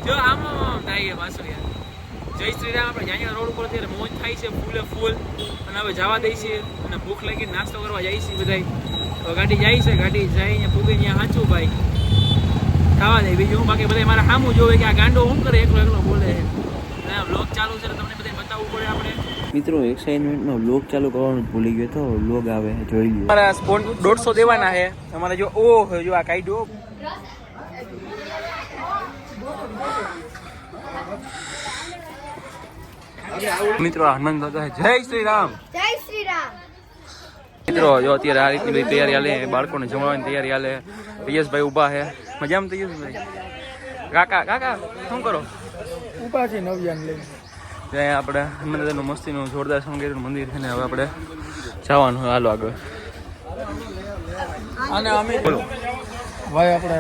જો આમ થાય પાછું યાર. જય શ્રી રામ. આપણે જાંજણા રોડ ઉપર અત્યારે મોજ થાય છે ફૂલે ફૂલ, અને હવે જવા દઈ છે અને ભૂખ લાગી નાસ્તો કરવા જાય છે બધાય. તો ગાડી જાય છે, ગાડી જાય પૂગે ત્યાં સાચું ભાઈ ખાવા જાય. બીજું હું બાકી બધા મારા સામું જોવે કે આ ગાંડો શું કરે, એકલો એકલો બોલે છે. અને વ્લોગ ચાલુ છે તમને બધા બતાવવું પડે આપણે. મિત્રો એક્સાઇટમેન્ટમાં વ્લોગ ચાલુ કરવાનું ભૂલી ગયો તો વ્લોગ આવે જોઈ લ્યો. અમારા સ્પોન 150 દેવાના છે અમારે. જો ઓહ જો આ કાઢ્યો મિત્રો. હનુમાન દાદા જય શ્રી રામ. જય શ્રી રામ. મિત્રો જો અત્યારે આ રીતની બધી તૈયારી હાલે, બાળકોને જમવાની તૈયારી હાલે. પિયસભાઈ ઊભા છે મજામાં. પિયસભાઈ કાકા કાકા શું કરો? ઊભા છે નવ્યાન લઈને. ત્યાં આપણે હનુમાન દાદાનું મસ્તીનું જોરદાર શણગારેલું મંદિર છે ને હવે આપણે જવાનું હોય. હાલો આગળ. અને અમે ભાઈ આપણે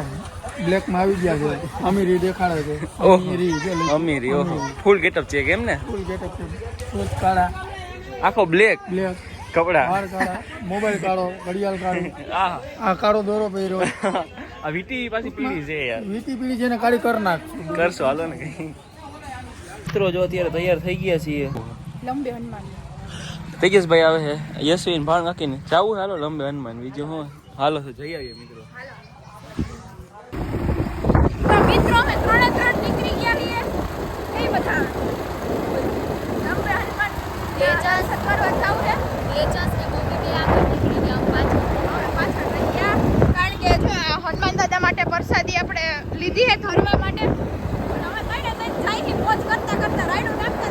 બ્લેક માં આવી ગયા છે. અમીરી દેખાડે છે. અમીરી ઓહો ફૂલ ગેટઅપ છે કેમ ને? ફૂલ ગેટઅપ છે. શૂઝ કાળા, આખો બ્લેક બ્લેક કપડા, વાળ કાળા, મોબાઈલ કાળો, ઘડિયાળ કાળું, આ આ કાળો દોરો પહેર્યો. આ વીટી પાછી પીળી છે યાર. વીટી પીળી છે ને કાળી કર નાખશું. કરશો હાલો ને કઈ. મિત્રો જો અત્યારે તૈયાર થઈ ગયા છીએ. લંબે હનુમાન તેજસભાઈ આવે છે, યશવીન ભાણ નાખીને જાવું. હાલો લંબે હનુમાન. બીજું હું હાલો તો જઈ આવીએ મિત્રો. તો મિત્રો અમે ત્રણ નીકળી ગયા છીએ. એ બધા લંબે હનુમાન એ ચાન્સ કરવા જાવ છે. એ ચાન્સ ને મમ્મી બે આગળ નીકળી ગયા. પાછળ રહી ગયા કારણ કે જો હનુમાન દાદા માટે પ્રસાદી આપણે લીધી છે ધરવા માટે. અને હવે કઈ ને કઈ જાય મોજ કરતા કરતા રાઈડો નાખતા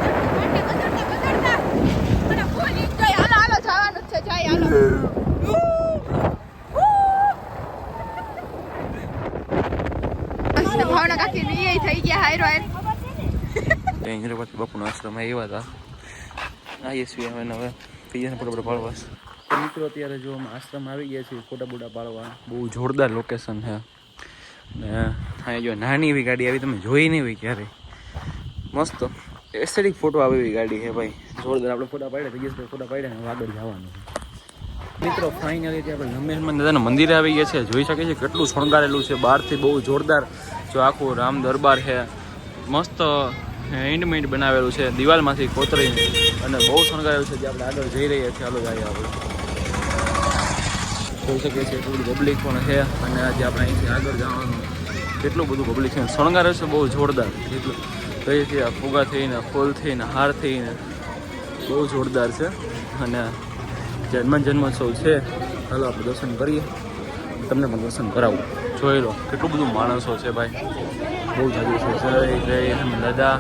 બગડતા અને ફૂલ એન્જોય. હાલો હાલો જવાનું જ છે. જાય હાલો. ભાવના કાકી ની થઈ ગયા હાયરો હાયર. ઇન્દ્રપતિ બાપુનો આશ્રમ આવ્યા હતા. આઈએસવી હવે હવે પીએસને ફોટો પાડવા. મિત્રો અત્યારે જો અમે આશ્રમ આવી ગયા છીએ ફોટા બોટા પાડવા. બહુ જોરદાર લોકેશન છે. ને અહીંયા જો નાની એવી ગાડી આવી તમે જોઈ નહીં હોય ક્યારે. મસ્ત એસ્થેટિક ફોટો આવે એવી ગાડી છે ભાઈ. જોરદાર. આપણે ફોટા પાડ્યા પીએસભાઈ ફોટા પાડ્યા ને આગળ જવાનું. મિત્રો ફાઇનલી આપણે લંબે હનુમાન દાદાના મંદિરે આવી ગયા છે. જોઈ શકે છે કેટલું શણગારેલું છે બહારથી. બહુ જોરદાર. જો આખું રામ દરબાર છે મસ્ત હેન્ડમેડ બનાવેલું છે દિવાલમાંથી કોતરીને, અને બહુ શણગારેલું છે. જે આપણે આગળ જઈ રહ્યા છીએ. હાલો જાય આપણે. જોઈ શકીએ છીએ એટલું બધું પબ્લિક પણ છે. અને આજે આપણે અહીંથી આગળ જવાનું કેટલું બધું પબ્લિક છે. શણગારે છે બહુ જોરદાર. એટલું કહીએ છીએ ફુગા થઈને, ફૂલ થઈને, હાર થઈને બહુ જોરદાર છે. અને જે હનુમાન જન્મોત્સવ છે હાલો આપણે દર્શન કરીએ. તમને પણ દર્શન કરાવું. જોઈ લો કેટલું બધું માણસો છે ભાઈ. બહુ જાજુ છે. જય જય હનુમાન દાદા.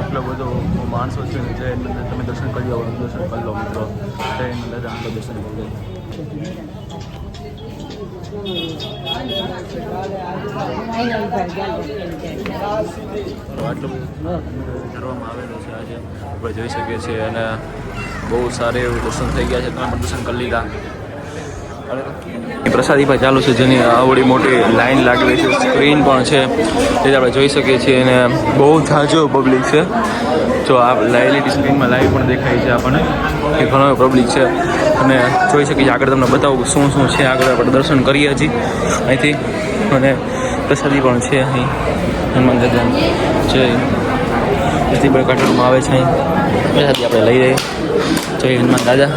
એટલો બધો માણસો છે. જય હનુમાન. તમે દર્શન કરી લો. દર્શન કરી લો મિત્રો. જય હનુમાન દાદા. આપણે દર્શન કરી લો. આટલું કરવામાં આવેલું છે આજે આપણે જોઈ શકીએ છીએ. અને બહુ સારું એવું દર્શન થઈ ગયા છે. તમે પણ દર્શન કરી લીધા. પ્રસાદી પણ ચાલુ છે જેની આવડી મોટી લાઈન લાગેલી છે. સ્ક્રીન પણ છે તે આપણે જોઈ શકીએ છીએ. અને બહુ ઝાઝો પબ્લિક છે. જો આ લાઈવ સ્ક્રીનમાં લાઈવ પણ દેખાય છે આપણને કે ઘણો પબ્લિક છે. અને જોઈ શકીએ આગળ તમને બતાવું શું શું છે. આગળ આપણે દર્શન કરીએ હજી અહીંથી. અને પ્રસાદી પણ છે અહીં હનુમાન દાદા જય જેથી પણ કાઢવામાં આવે છે. અહીં પ્રસાદી આપણે લઈ રહીએ. જય હનુમાન દાદા.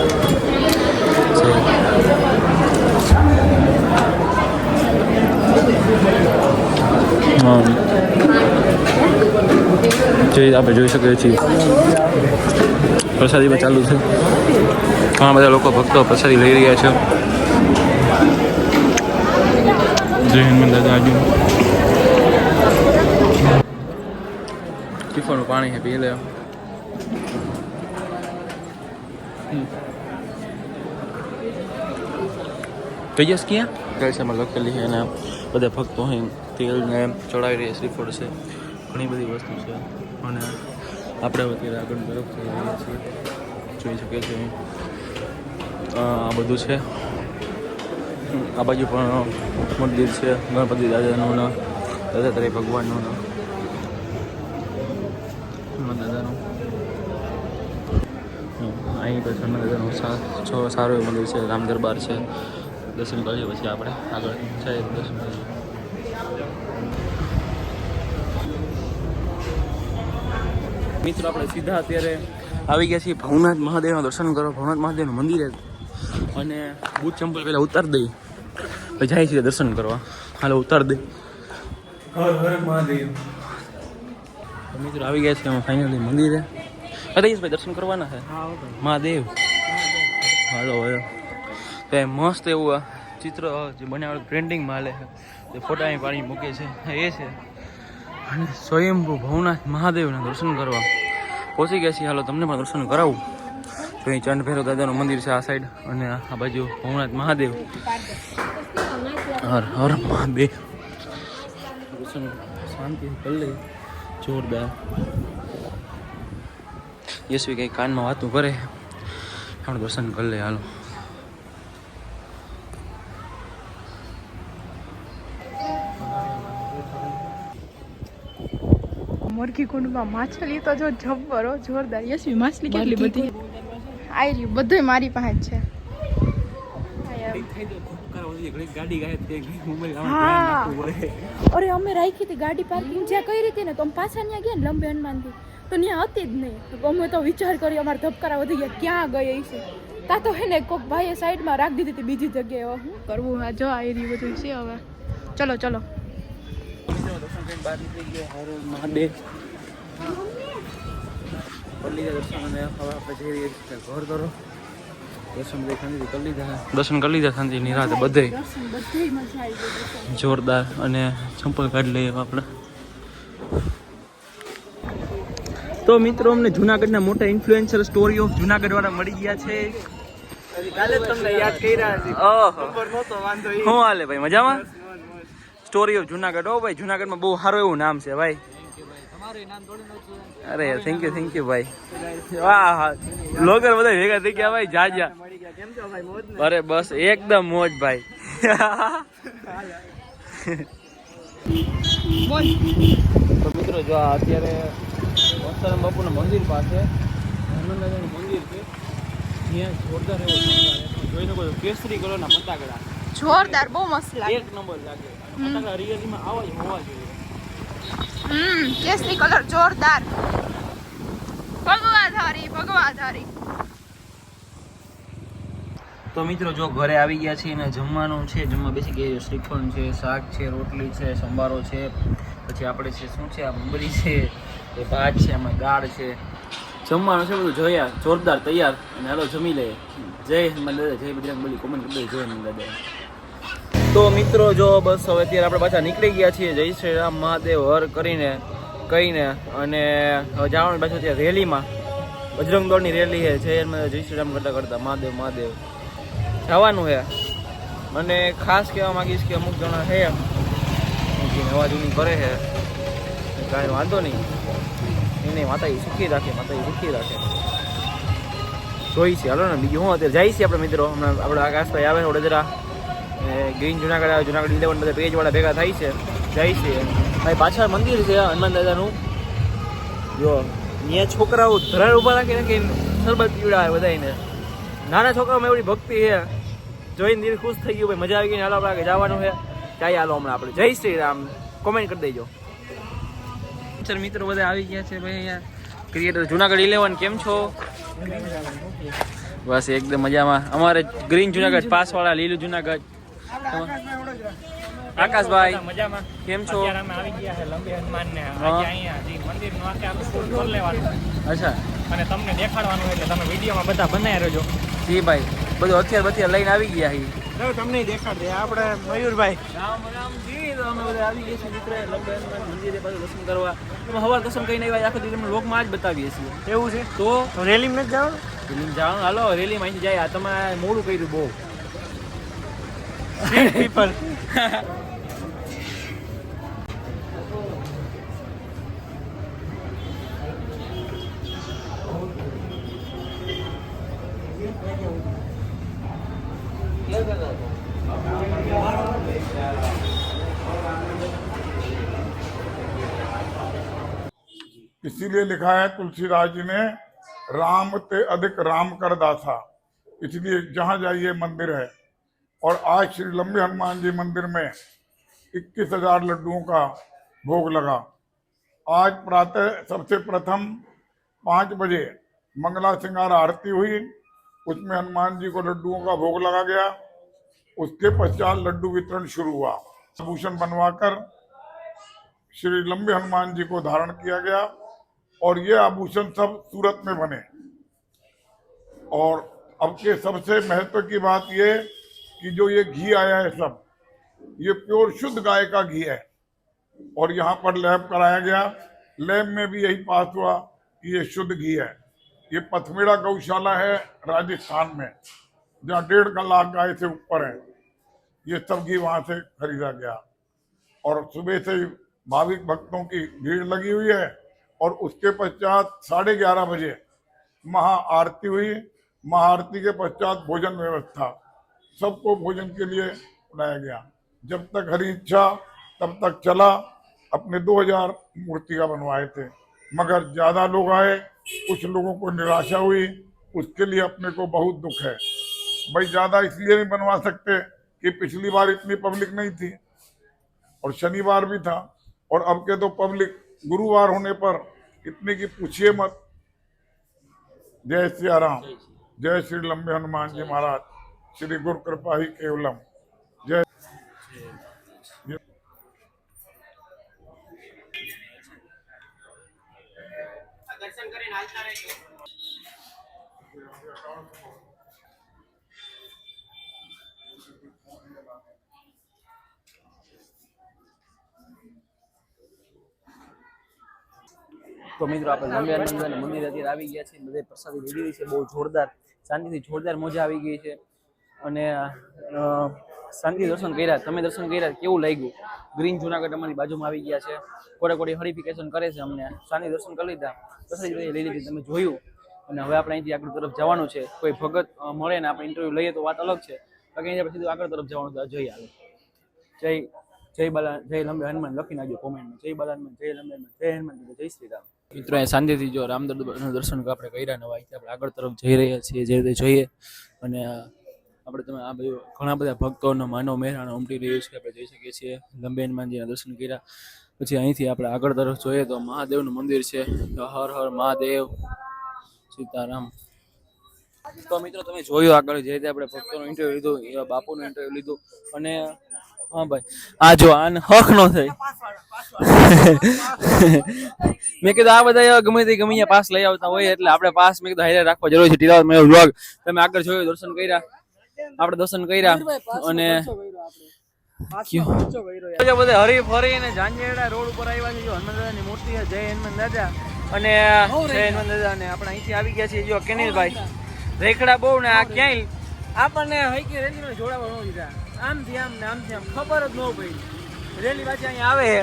જય આપણે જોઈ શકીએ છીએ પ્રસાદી પણ ચાલુ છે. ઘણા બધા લોકો ભક્તો પ્રસાદી લઈ રહ્યા છે. જય હનુમાન દાદા. આજુ ટીફાનું પાણી છે પી લે. કહીશ ક્યાં કલશામાં લખેલી છે. અને બધા ભક્તો અહીં તેલને ચડાવી રહ્યા. શ્રીફળ છે, ઘણી બધી વસ્તુ છે. અને આપણે અત્યારે આગળ તરફ જઈ રહ્યા છીએ. જોઈ શકીએ છીએ આ બધું છે. આ બાજુ પણ મંદિર છે ગણપતિ દાદાનું, દત્તાત્રેય ભગવાનનું, હનુમાન દાદાનું. અહીં અહીં પછી હનુમાન સારું એવું મંદિર છે, રામ દરબાર છે. દર્શન કરીએ પછી આપણે આગળ જઈએ દર્શન કરીએ. મિત્રો આપણે સીધા અત્યારે આવી ગયા છીએ ભવનાથ મહાદેવના દર્શન કરો. ભવનાથ મહાદેવનું મંદિર અને બૂટ ચંપલ પહેલાં ઉતારી દઈ પછી જાય છીએ દર્શન કરવા. હાલો ઉતારી દઈ. હર હર મહાદેવ. મિત્રો આવી ગયા છે અમે ફાઇનલી મંદિરે. ભાઈ દર્શન કરવાના છે મહાદેવ. હાલો હવે તો મસ્ત એવું ચિત્ર જે બનાવેલું ટ્રેન્ડિંગમાં હાલે છે, જે ફોટાની પાણી મૂકે છે એ છે. અને સ્વયંભૂ ભવનાથ મહાદેવના દર્શન કરવા પહોંચી ગયા છીએ. હાલો તમને પણ દર્શન કરાવું. તો અહીં ચંડ ભૈરવ દાદાનું મંદિર છે આ સાઈડ અને આ બાજુ ભવનાથ મહાદેવ. હર હર મહાદેવ. દર્શન શાંતિ કરી લઈ. જોરદાર. યશવી કંઈ કાનમાં વાતું કરે, આપણે દર્શન કરી લઈએ. હાલો મોરખી કુંડમાં માછલી તો જો જબ્બરો જોરદાર. યશવી માછલી કેટલી બધી આઈ રહ્યું, બધું મારી પાસે છે. હા અરે અમે રાખી હતી ગાડી પાર્કિંગ જ્યાં કઈ રીતે ને તો અમે પાછા ત્યાં ગયા ને લંબે હનુમાનથી તો ત્યાં હતી જ નહીં. અમે તો વિચાર કર્યો અમારા ધબકારા વધી ગયા ક્યાં ગઈ છે. તા તો હે ને કોઈક ભાઈએ સાઈડમાં રાખી દીધી હતી બીજી જગ્યાએ. હવે શું કરવું? હા જો આવી રહ્યું બધું છે. હવે ચલો ચલો બહાર નીકળી ગયા. હર મહાદેવ કરી લીધા દર્શન અને હવે આપણે જઈ રહીએ છીએ ઘર તરફ. દર્શન કરી લીધા શાંતિ નિરાતે બધે જોરદાર. અને ચંપલ કાઢી લઈએ આપણે. તો મિત્રો અમને જુનાગઢના મોટા ઇન્ફ્લુએન્સર સ્ટોરી ઓફ જુનાગઢ વાળા મળી ગયા છે. કાલે જ તમને યાદ કર્યા છે. ખબર નહોતો વાંધો ઈ. શું હાલે ભાઈ? મજામાં? Story of Junagadh. ઓ ભાઈ જુનાગઢમાં બહુ સારું એવું નામ છે ભાઈ. અરે થેન્ક યુ ભાઈ. વાહ લોગર બધા ભેગા થઈ ગયા ભાઈ. જાજા. કેમ છો ભાઈ? મોજ ને? અરે બસ એકદમ મોજ ભાઈ. તો મિત્રો જો આ અત્યારે વસ્તારામ બાપુના મંદિર પાસે હનુમાન દાદાનું મંદિર છે. ત્યાં જોરદાર એવો જોઈ શકો છો કેસરી કલરના ફટાકડા. જોરદાર બહુ મસ્ત લાગે. એક નંબર લાગે. ફટાકડા રિયલીમાં આવા જ હોવા જોઈએ. કેસરી કલર જોરદાર. ભગવાધારી. તો મિત્રો જો ઘરે આવી ગયા છીએ અને જમવાનું છે. જમવા બેસી ગયા. શ્રીફળ છે, શાક છે, રોટલી છે, સંભારો છે, પછી આપણે છે શું છે આ મમરી છે, એ ભાત છે, આમાં દાળ છે. જમવાનું છે બધું જોયા જોરદાર તૈયાર. અને હાલો જમી લઈએ. જય હનુમાન દાદા, જય બજરંગબલી. કોમેન્ટ કરી દે જય હનુમાન દાદા. તો મિત્રો જો બસ હવે અત્યારે આપણે પાછા નીકળી ગયા છીએ. જય શ્રી રામ મહાદેવ હર કહીને અને હવે જવાનું પાછું ત્યાં રેલીમાં. બજરંગ દળની રેલી છે. જય શ્રી રામ કરતા મહાદેવ જવાનું છે. અને ખાસ કહેવા માંગીશ કે અમુક જણા છે નવા જૂની કરે છે, કાંઈ વાંધો નહીં. એને માતાજી સુખી રાખે. જોઈ છે હાલો ને. બીજું હું અત્યારે જાય છે આપણે મિત્રો. હમણાં આપણે આકાશભાઈ આવે છે વડોદરા, ગ્રીન જુનાગઢ આવે, જુનાગઢ 11 બધા પેજવાળા ભેગા થાય છે. જાય છે ભાઈ. પાછળ મંદિર છે હનુમાન દાદાનું. જો ત્યાં છોકરાઓ ધરાડ ઊભા રાખે કે શરબત પીવડાવે બધાને. નાના છોકરાઓમાં એવડી ભક્તિ છે. જોઈને દિલ ખુશ થઈ ગયું ભાઈ. મજા આવી ગઈ. હાલો આપણે જવાનું છે ચાય. હાલો હમણાં આપણે. જય શ્રી રામ. કોમેન્ટ કરી દેજો. ચાલ મિત્રો બધા આવી ગયા છે ભાઈ. અહીંયા ક્રિએટર જુનાગઢ 11 કેમ છો? બસ એકદમ મજામાં. અમારે ગ્રીન જુનાગઢ પાસવાળા, લીલું જુનાગઢ. આકાશભાઈ મજામાં કેમ છો? અમે આવી ગયા છે લંબી હનુમાન ને અહીંયા જે મંદિરનું આખું શૂટ કરી લેવાનું અચ્છા. અને તમને દેખાડવાનું એટલે તમે વિડીયોમાં બધા બનાવી રહેજો. જી ભાઈ બધું હથિયાર લઈને આવી ગયા છીએ. તમને દેખાડ દે આપણે મયુરભાઈ. રામ રામ જી. તો અમે બધા આવી ગયા છીએ મિત્ર લંબી હનુમાન મંદિરે પાછું દર્શન કરવા. અમે હવાર દર્શન કરીને આવ્યા. આખો દિવસ લોકમાં જ બતાવીએ છીએ. એવું છે તો રેલીમાં જ જવાનું. રેલીમાં જવાનું. હાલો રેલીમાં અહીંથી જાય. આ તમે મોડું કર્યું બહુ. પીપલ इसीलिए लिखा है तुलसीदास जी ने राम ते अधिक राम कर दासा, इसलिए जहाँ जाइए मंदिर है। और आज श्री लंबे हनुमान जी मंदिर में 21,000 लड्डुओं का भोग लगा। आज प्रातः सबसे प्रथम 5 बजे मंगला श्रृंगार आरती हुई, उसमें हनुमान जी को लड्डुओं का भोग लगा गया। उसके पश्चात लड्डू वितरण शुरू हुआ। आभूषण बनवाकर श्री लंबे हनुमान जी को धारण किया गया और ये आभूषण सब सूरत में बने। और अब के सबसे महत्व की बात ये कि जो ये घी आया है सब ये प्योर शुद्ध गाय का घी है और यहाँ पर लैब कराया गया। लैब में भी यही पास हुआ कि ये शुद्ध घी है। ये पथमेड़ा गौशाला है राजस्थान में, जहाँ 1.5 लाख गाय से ऊपर है। ये सब घी वहाँ से खरीदा गया और सुबह से भाविक भक्तों की भीड़ लगी हुई है। और उसके पश्चात 11:30 बजे महाआरती हुई। महाआरती के पश्चात भोजन व्यवस्था, सबको भोजन के लिए बुलाया गया। जब तक हरी इच्छा तब तक चला। अपने 2000 मूर्तियाँ बनवाए थे, मगर ज़्यादा लोग आए, कुछ लोगों को निराशा हुई, उसके लिए अपने को बहुत दुख है। भाई ज़्यादा इसलिए नहीं बनवा सकते कि पिछली बार इतनी पब्लिक नहीं थी और शनिवार भी था, और अब के तो पब्लिक गुरुवार होने पर इतने की पूछिए मत। जय सिया राम, जय श्री लंबे हनुमान जी महाराज, श्री गुरु कृपा ही केवलम। जय તો મિત્રો આપણે લંબે હનુમાન મંદિર અત્યારે આવી ગયા છે, બધે પ્રસાદી લીધી છે, બહુ જોરદાર શાંતિથી જોરદાર મજા આવી ગઈ છે અને શાંતિ દર્શન કર્યા. તમે દર્શન કર્યા, કેવું લાગ્યું? ગ્રીન જુનાગઢ અમારી બાજુમાં આવી ગયા છે, કોડે હરિફિકેશન કરે છે, અમને શાંતિ દર્શન કરી લીધા, પ્રસાદી લઈ લીધી, તમે જોયું. અને હવે આપણે અહીંથી આગળ તરફ જવાનું છે. કોઈ ભગત મળે ને આપણે ઇન્ટરવ્યુ લઈએ તો વાત અલગ છે, બાકી અહીંયા સીધું આગળ તરફ જવાનું છે. જય હાલો, જય બાલા, જય લંબે હનુમાન લખી નાખજો કોમેન્ટમાં. જય બાલા હનુમાન, જય લંબે હનુમાન, જય હનુમાન, જય શ્રી રામ. મિત્રો એ શાંતિથી જો રામદરબારનું દર્શન આપણે કર્યા, નવા આપણે આગળ તરફ જઈ રહ્યા છીએ, જે રીતે જોઈએ. અને આપણે તમે આ બધું ઘણા બધા ભક્તોનો માનવ મહેરાણ ઉમટી રહ્યું છે, આપણે જોઈ શકીએ છીએ. લંબે હનુમાનજીના દર્શન કર્યા પછી અહીંથી આપણે આગળ તરફ જોઈએ તો મહાદેવનું મંદિર છે. હર હર મહાદેવ, સીતારામ. તો મિત્રો તમે જોયું આગળ જે રીતે આપણે ભક્તોનો ઇન્ટરવ્યુ લીધું, એવા બાપુનો ઇન્ટરવ્યુ લીધું. અને હા ભાઈ, આ જો આને હક નો થઈ. મેં કીધું આ બધા ગમે તે ગમે પાસ લઈ આવતા હોય એટલે આપણે પાસ મેં કીધું હાઈલાઇટ રાખવા જરૂર છે. ટીરાવત મેં વ્લોગ તમે આગળ જોયું, દર્શન કર્યા, આપણે દર્શન કર્યા. અને બધા હરી ફરી ને જાંજેડા રોડ ઉપર આવ્યા છે. જો હનુમાન દાદાની મૂર્તિ છે, જય હનુમાન દાદા. અને જય હનુમાન દાદા. અને આપણે અહીંથી આવી ગયા છીએ. જો કેનિલભાઈ રેખડા બહુ ને આ ક્યાંય આપણને હૈકી રેલી જોડાવા ન દીધા, આમથી આમ ને આમથી આમ ખબર જ ન પડી. રેલી પાછી અહીંયા આવે છે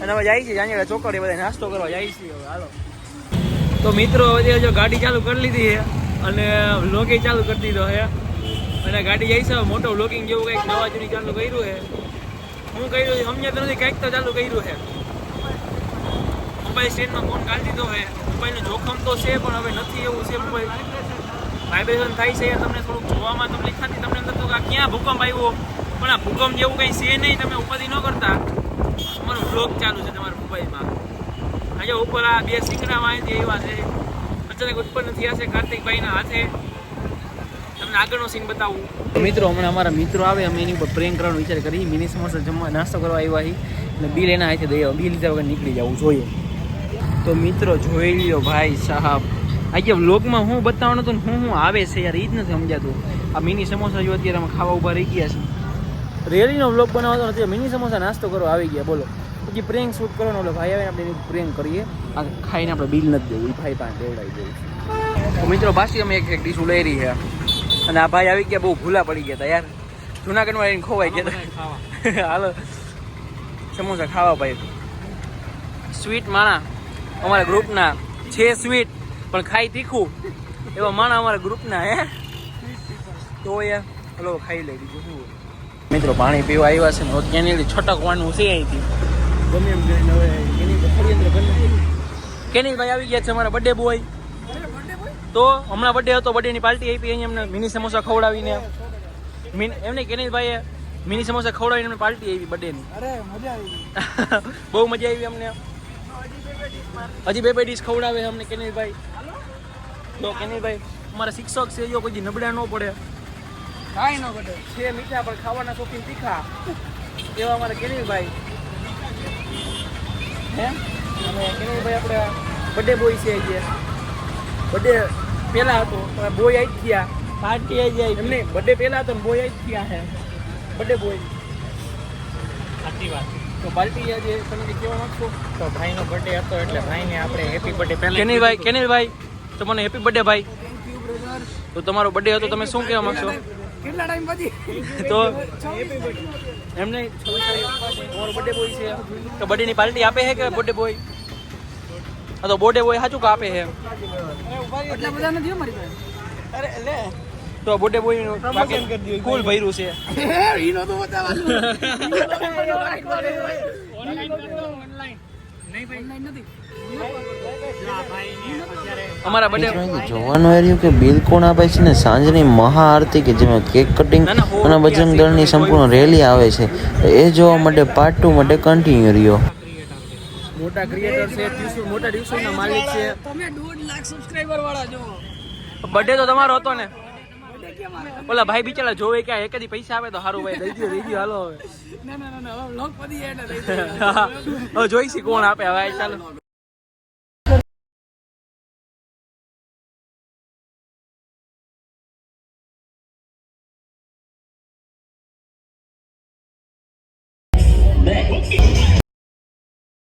અને હવે જાય છે જાંજેડા ચોકડી, બધા નાસ્તો કરવા જાય છે. હવે હાલો. તો મિત્રો હવે જો ગાડી ચાલુ કરી લીધી છે અને વ્લોગિંગ ચાલુ કરી દીધો છે અને ગાડી જાય છે. મોટો વ્લોગિંગ જેવું કંઈક નવા જૂની ચાલુ કર્યું છે. હું કર્યું સમજ્યા તો નથી, કંઈક તો ચાલુ કર્યું છે. મોબાઈલ સ્ટેન્ડમાં ફોન કાઢી દીધો છે. મોબાઈલનું જોખમ તો છે પણ હવે નથી એવું છે. મોબાઈલ વાઇબ્રેશન થાય છે, તમને થોડુંક જોવામાં તકલીફ થતી. તમને એમ થતું કે આ ક્યાં ભૂકંપ આવ્યો, પણ આ ભૂકંપ જેવું કંઈ છે નહીં. તમે ઉપાધિ ન કરતા, તમારો વ્લોગ ચાલુ છે તમારા મોબાઈલમાં. આજે ઉપર આ 2 સિંગડામાં અહીંથી એવા છે, અચાનક ઉત્પન્ન થયા છે કાર્તિકભાઈના હાથે. તમને આગળનો સીન બતાવું. મિત્રો હમણાં અમારા મિત્રો આવે, અમે એની ઉપર પ્રેન્ક કરવાનો વિચાર કરી. મિની સમોસા જમવા નાસ્તો કરવા આવ્યા છીએ અને બિલ એના હાથે દઈ આવો. બિલ લીધા વગર નીકળી જવું જોઈએ. તો મિત્રો જોઈ લ્યો ભાઈ સાહેબ, આજે વ્લોગમાં હું બતાવવાનું હતું ને હું આવે છે યાર, એ જ નથી સમજાતું. આ મિની સમોસા જો અત્યારે અમે ખાવા ઉભા રહી ગયા છે. રેલીનો વ્લોગ બનાવતો નથી, મિની સમોસા નાસ્તો કરવા આવી ગયા. બોલો પછી પ્રેન્ક શૂટ કરવાનો, એટલે ભાઈ આવે આપણે એની પ્રેન્ક કરીએ. આ ખાઈને આપણે બિલ નથી દેવું, એ ભાઈ પાસે દેવડાવી દેવું. તો મિત્રો પાછી અમે એક ડીશ લઈ રહી છે અને આ ભાઈ આવી ગયા, બહુ ભૂલા પડી ગયા હતા યાર. જુનાગઢમાં આવીને ખોવાઈ ગયા. હાલો સમોસા ખાવા ભાઈ. સ્વીટ માણા અમારા ગ્રુપના છે, સ્વીટ પણ ખાઈ તીખું એવા માણા અમારા ગ્રુપના હે. તો યાર હલો ખાઈ લઈ બીજું શું. મિત્રો પાણી પીવા આવ્યા છે ને કેની છટકવાનું છે અહીંથી ગમે એમ કરીને. હવે કેની ભાઈ આવી ગયા છે, અમારા બર્થડે બોય. તો હમણાં બર્થડે હતો, બર્થડેની પાર્ટી આપી અહીંયા અમને મિની સમોસા ખવડાવીને. એમને કેનેશભાઈએ મિની સમોસા ખવડાવીને અમને પાર્ટી આપી બર્થડેની. અરે મજા આવી. બહુ મજા આવી અમને. હજી બે ડીશ ખવડાવે છે અમને કેનેશભાઈ. તો કેનેશભાઈ અમારા શિક્ષક છે, જો કોઈ નબળા ન પડે. કાંઈ ન ઘટે. છે મીઠા પણ ખાવાના શોખીન તીખા એવા અમારા કેનેશભાઈ હે. અને કેનેશભાઈ આપણે બર્થડે બોય છે અહીંયા. બર્થડે પહેલા હતો બોય આવી ગયા, પાર્ટી આવી જાય એમને. બર્થડે પહેલા હતો ને બોય આવી ગયા હે, બર્થડે બોય. સાચી વાત. તો પાર્ટી આજે તમે કંઈ કહેવા માંગશો? તો ભાઈનો બર્થડે હતો એટલે ભાઈને આપણે હેપી બર્થડે પહેલા કેનેશભાઈ તમને હેપી બર્થડે ભાઈ. તો તમારો બર્થડે હતો, તમે શું કહેવા માંગશો? કેટલા ટાઈમ પછી? તો એમને તમારો બર્થડે બોય છે તો બર્થડેની પાર્ટી આપે છે કે બર્થડે બોય? હા તો બર્થડે બોય સાચું કે આપે છે? એટલા બધા નથી અમારી પાસે. અરે લે તો બર્થડે બોય ફૂલ ભર્યું છે. ઈનો તો બતાવવાનું. અમારા બર્થડે જોવાનું એ રહ્યું કે બિલ કોણ આપે છે ને સાંજની મહાઆરતી કે જેમાં કેક કટિંગ અને બજરંગ દળની સંપૂર્ણ રેલી આવે છે એ જોવા માટે પાર્ટ 2 માટે કન્ટિન્યુ રહ્યો. મોટા ક્રિએટર છે, મોટા દિવસોના માલિક છે. તમે 1.5 લાખ સબસ્ક્રાઇબર વાળા છો. બર્થડે તો તમારો હતો ને? ઓલા ભાઈ બિચારા જોવે કે એક દી પૈસા આવે તો સારું ભાઈ દઈ દો હાલો હવે. ના હવે વ્લોગ પડી જાય એટલે દઈ દો. હવે જોઈશી કોણ આપે હવે ચાલો.